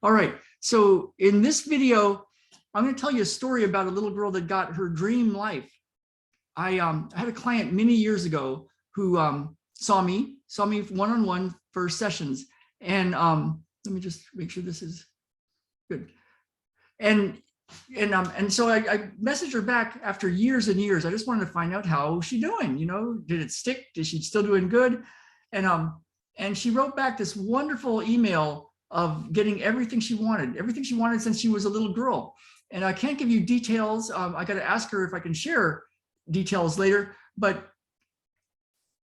All right. So in this video, I'm going to tell you a story about a little girl that got her dream life. I had a client many years ago who saw me one-on-one for sessions. And let me just make sure this is good. And so I messaged her back after years and years. I just wanted to find out how she's doing. You know, did it stick? Is she still doing good? And she wrote back this wonderful email of getting everything she wanted since she was a little girl. And I can't give you details. I got to ask her if I can share details later. But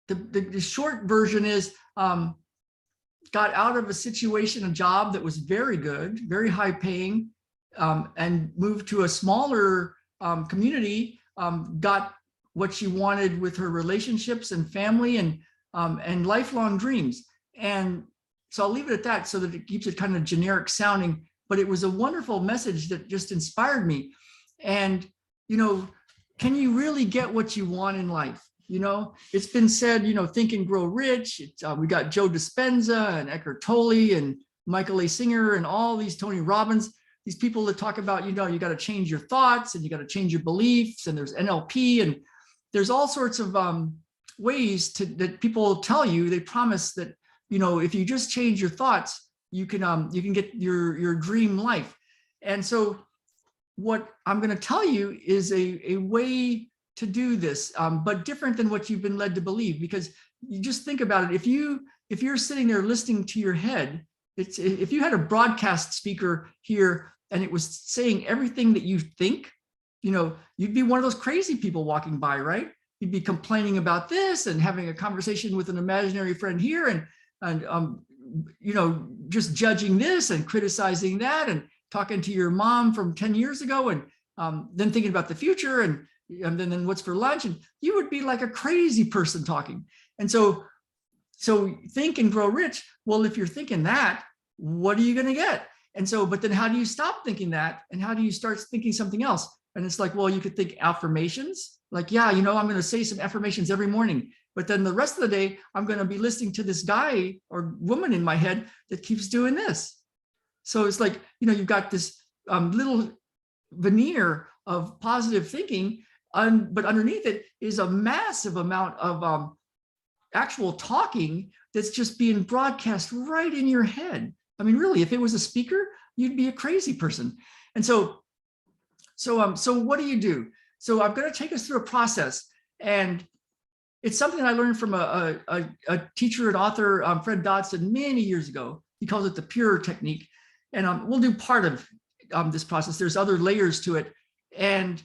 the short version is got out of a situation, a job that was very good, very high paying, and moved to a smaller community, got what she wanted with her relationships and family and lifelong dreams. And so I'll leave it at that so that it keeps it kind of generic sounding, but it was a wonderful message that just inspired me. And, you know, can you really get what you want in life? You know, it's been said, you know, Think and Grow Rich. We got Joe Dispenza and Eckhart Tolle and Michael A. Singer and all these Tony Robbins, these people that talk about, you know, you got to change your thoughts and you got to change your beliefs, and there's NLP and there's all sorts of ways that people tell you, they promise that, you know, if you just change your thoughts, you can get your dream life. And so what I'm going to tell you is a way to do this, but different than what you've been led to believe. Because you just think about it, if you're sitting there listening to your head, if you had a broadcast speaker here and it was saying everything that you think, you know, you'd be one of those crazy people walking by, right? You'd be complaining about this and having a conversation with an imaginary friend here and you know, just judging this and criticizing that and talking to your mom from 10 years ago and then thinking about the future and then what's for lunch, and you would be like a crazy person talking. And so Think and Grow Rich. Well, if you're thinking that, what are you going to get? And so, but then how do you stop thinking that? And how do you start thinking something else? And it's like, well, you could think affirmations, like, yeah, you know, I'm going to say some affirmations every morning, but then the rest of the day, I'm going to be listening to this guy or woman in my head that keeps doing this. So it's like, you know, you've got this little veneer of positive thinking, but underneath it is a massive amount of actual talking that's just being broadcast right in your head. I mean, really, if it was a speaker, you'd be a crazy person. And so what do you do? So I'm going to take us through a process, and it's something I learned from a teacher and author, Fred Dodson, many years ago. He calls it the PURE technique. And we'll do part of this process. There's other layers to it. And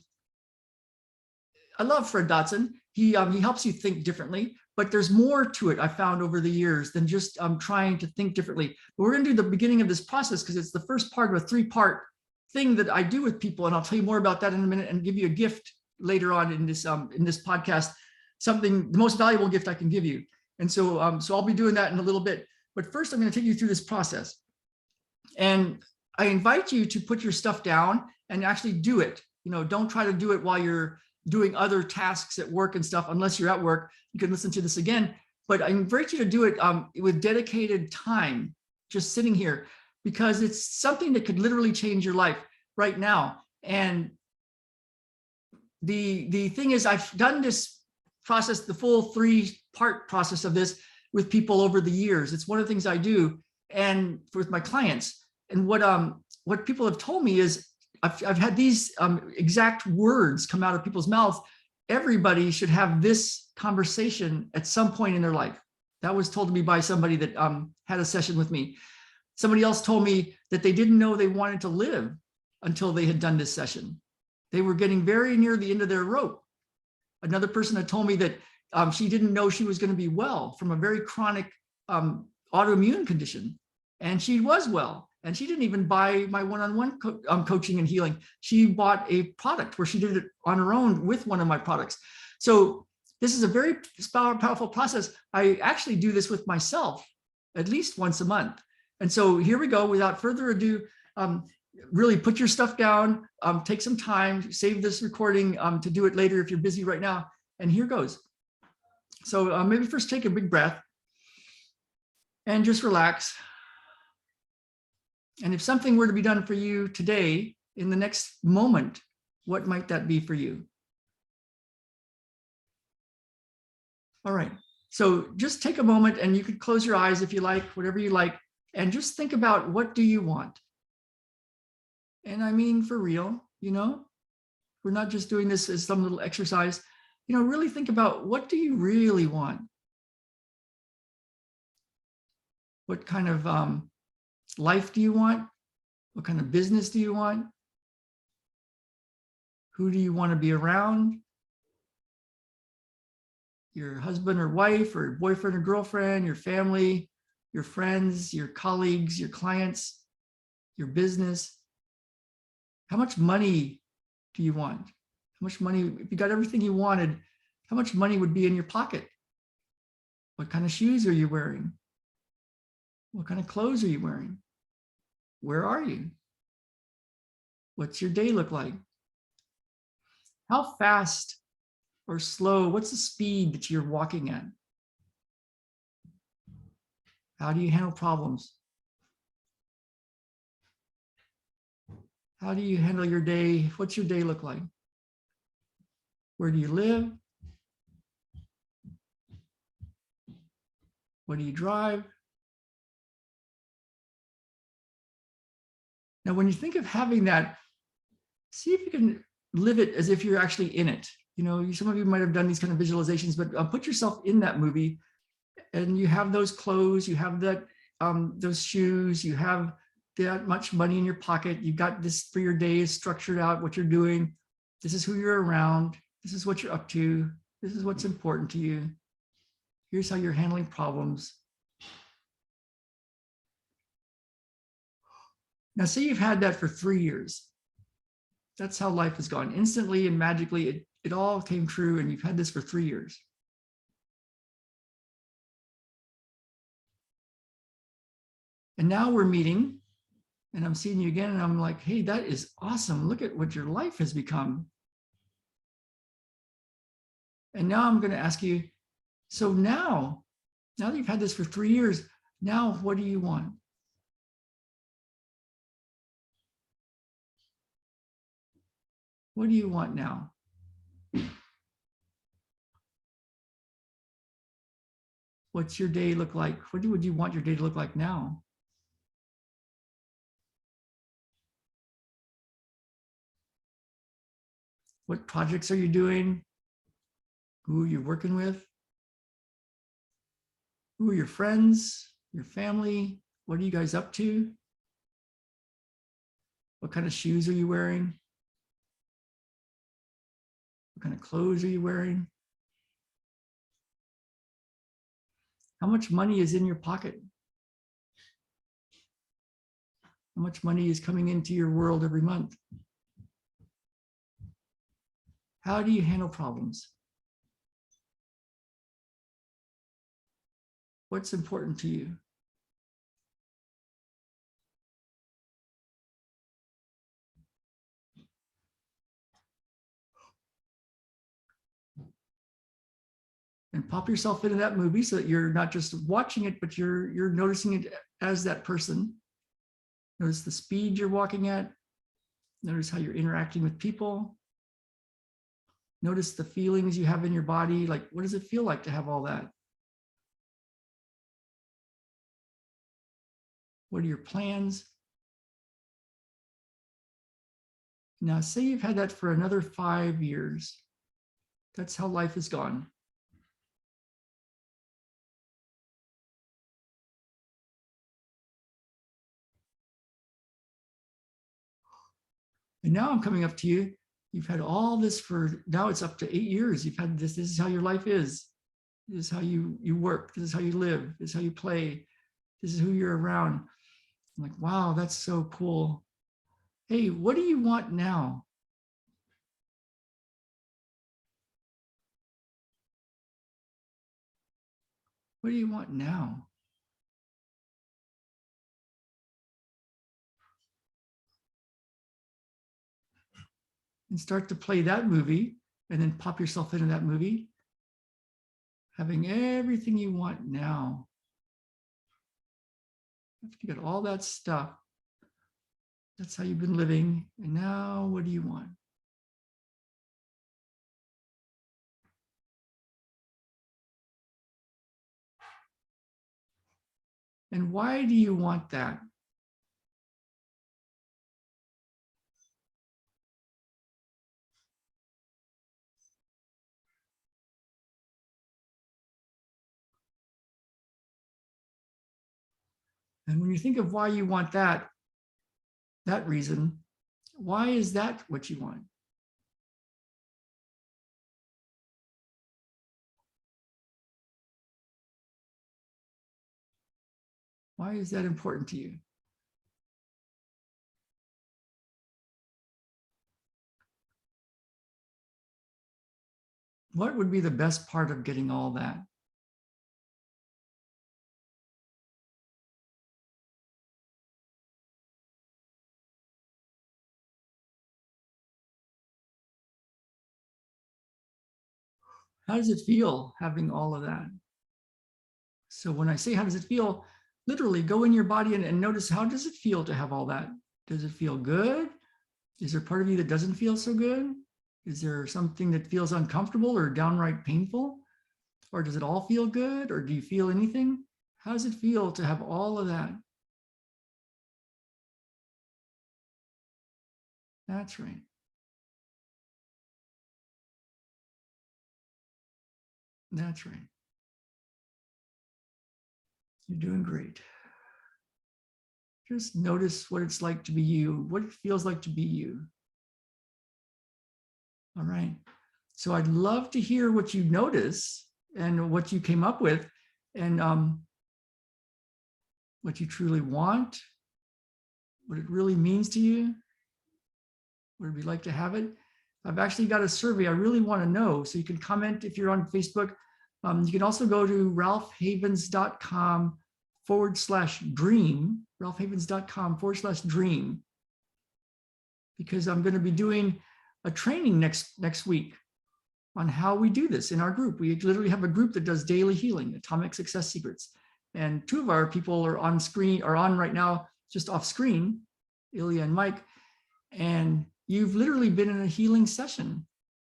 I love Fred Dodson. He helps you think differently, but there's more to it I found over the years than just trying to think differently. But we're going to do the beginning of this process because it's the first part of a three-part thing that I do with people. And I'll tell you more about that in a minute and give you a gift later on in this podcast, something, the most valuable gift I can give you. And so I'll be doing that in a little bit. But first, I'm going to take you through this process. And I invite you to put your stuff down and actually do it. You know, don't try to do it while you're doing other tasks at work and stuff, unless you're at work. You can listen to this again, but I invite you to do it with dedicated time, just sitting here, because it's something that could literally change your life right now. And the thing is, I've done this process, the full three-part process of this with people over the years. It's one of the things I do and with my clients. And what people have told me is I've had these exact words come out of people's mouths. Everybody should have this conversation at some point in their life. That was told to me by somebody that had a session with me. Somebody else told me that they didn't know they wanted to live until they had done this session. They were getting very near the end of their rope. Another person had told me that she didn't know she was going to be well from a very chronic autoimmune condition. And she was well. And she didn't even buy my one-on-one coaching and healing. She bought a product where she did it on her own with one of my products. So this is a very powerful process. I actually do this with myself at least once a month. And so here we go. Without further ado, really put your stuff down, take some time, save this recording to do it later if you're busy right now. And here goes. So maybe first take a big breath and just relax. And if something were to be done for you today, in the next moment, what might that be for you? All right. So just take a moment, and you could close your eyes if you like, whatever you like, and just think about, what do you want? And I mean, for real, we're not just doing this as some little exercise. Really think about, what do you really want? What kind of life do you want? What kind of business do you want? Who do you want to be around? Your husband or wife, or boyfriend or girlfriend, your family, your friends, your colleagues, your clients, your business. How much money do you want? How much money, if you got everything you wanted, how much money would be in your pocket? What kind of shoes are you wearing? What kind of clothes are you wearing? Where are you? What's your day look like? How fast or slow, what's the speed that you're walking at? How do you handle problems? How do you handle your day? What's your day look like? Where do you live? What do you drive? Now, when you think of having that, see if you can live it as if you're actually in it. Some of you might have done these kind of visualizations, but put yourself in that movie, and you have those clothes, you have that those shoes, you have that much money in your pocket. You've got this for your day is structured out, what you're doing. This is who you're around. This is what you're up to. This is what's important to you. Here's how you're handling problems. Now, say you've had that for 3 years. That's how life has gone. Instantly and magically, it all came true, and you've had this for 3 years. And now we're meeting, and I'm seeing you again, and I'm like, hey, that is awesome. Look at what your life has become. And now I'm going to ask you, so now that you've had this for 3 years, now what do you want? What do you want now? What's your day look like? What would you want your day to look like now? What projects are you doing? Who are you working with? Who are your friends, your family? What are you guys up to? What kind of shoes are you wearing? What kind of clothes are you wearing? How much money is in your pocket? How much money is coming into your world every month? How do you handle problems? What's important to you? And pop yourself into that movie so that you're not just watching it, but you're noticing it as that person. Notice the speed you're walking at. Notice how you're interacting with people. Notice the feelings you have in your body. Like, what does it feel like to have all that? What are your plans? Now, say you've had that for another 5 years. That's how life has gone. And now I'm coming up to you. You've had all this for, now it's up to 8 years. You've had this. This is how your life is. This is how you work. This is how you live. This is how you play. This is who you're around. I'm like, wow, that's so cool. Hey, what do you want now? What do you want now? And start to play that movie, and then pop yourself into that movie, having everything you want now. You got all that stuff. That's how you've been living. And now what do you want? And why do you want that? And when you think of why you want that reason, why is that what you want? Why is that important to you? What would be the best part of getting all that? How does it feel having all of that? So when I say, how does it feel? Literally go in your body and notice, how does it feel to have all that? Does it feel good? Is there part of you that doesn't feel so good? Is there something that feels uncomfortable or downright painful? Or does it all feel good? Or do you feel anything? How does it feel to have all of that? That's right. That's right. You're doing great. Just notice what it's like to be you, what it feels like to be you. All right. So I'd love to hear what you notice and what you came up with, and what you truly want, what it really means to you. Would it be like to have it? I've actually got a survey I really want to know. So you can comment if you're on Facebook. You can also go to ralphhavens.com/dream, ralphhavens.com/dream, because I'm going to be doing a training next week on how we do this in our group. We literally have a group that does daily healing, Atomic Success Secrets. And two of our people are on screen, are on right now, just off screen, Ilya and Mike. And you've literally been in a healing session.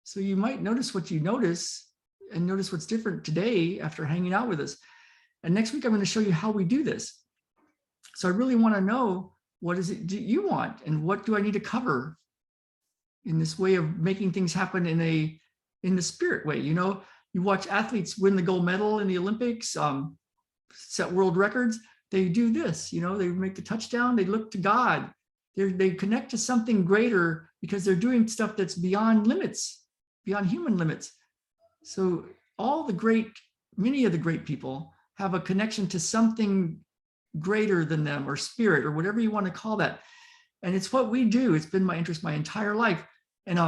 So you might notice what you notice and notice what's different today after hanging out with us. And next week, I'm going to show you how we do this. So I really want to know, what is it do you want? And what do I need to cover in this way of making things happen in the spirit way? You know, you watch athletes win the gold medal in the Olympics, set world records. They do this, you know, they make the touchdown, they look to God. They connect to something greater because they're doing stuff that's beyond limits, beyond human limits. So many of the great people have a connection to something greater than them, or spirit, or whatever you want to call that. And it's what we do. It's been my interest my entire life. And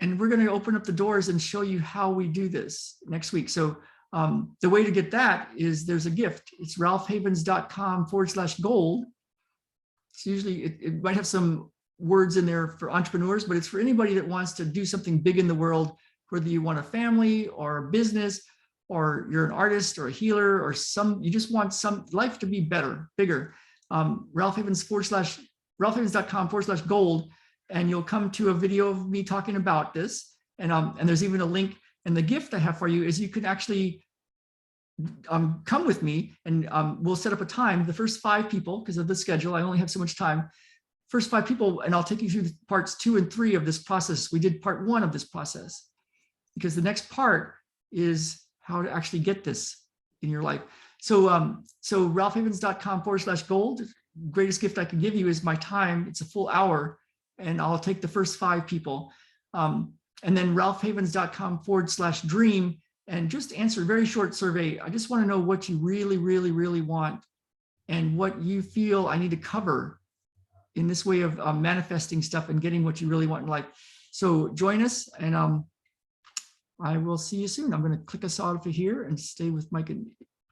we're going to open up the doors and show you how we do this next week. So the way to get that is, there's a gift. It's ralphhavens.com/gold. It's usually, it might have some words in there for entrepreneurs, but it's for anybody that wants to do something big in the world, whether you want a family or a business, or you're an artist or a healer, or you just want some life to be better, bigger. ralphhavens.com/gold, and you'll come to a video of me talking about this. And there's even a link. And the gift I have for you is, you can actually come with me, and we'll set up a time. The first 5 people, because of the schedule, I only have so much time. First 5 people, and I'll take you through parts 2 and 3 of this process. We did part 1 of this process, because the next part is how to actually get this in your life. So ralphhavens.com/gold. Greatest gift I can give you is my time. It's a full hour, and I'll take the first 5 people. And then ralphhavens.com/dream, and just answer a very short survey. I just want to know what you really, really, really want, and what you feel I need to cover in this way of manifesting stuff and getting what you really want in life. So join us, and I will see you soon. I'm going to click us out of here and stay with Mike and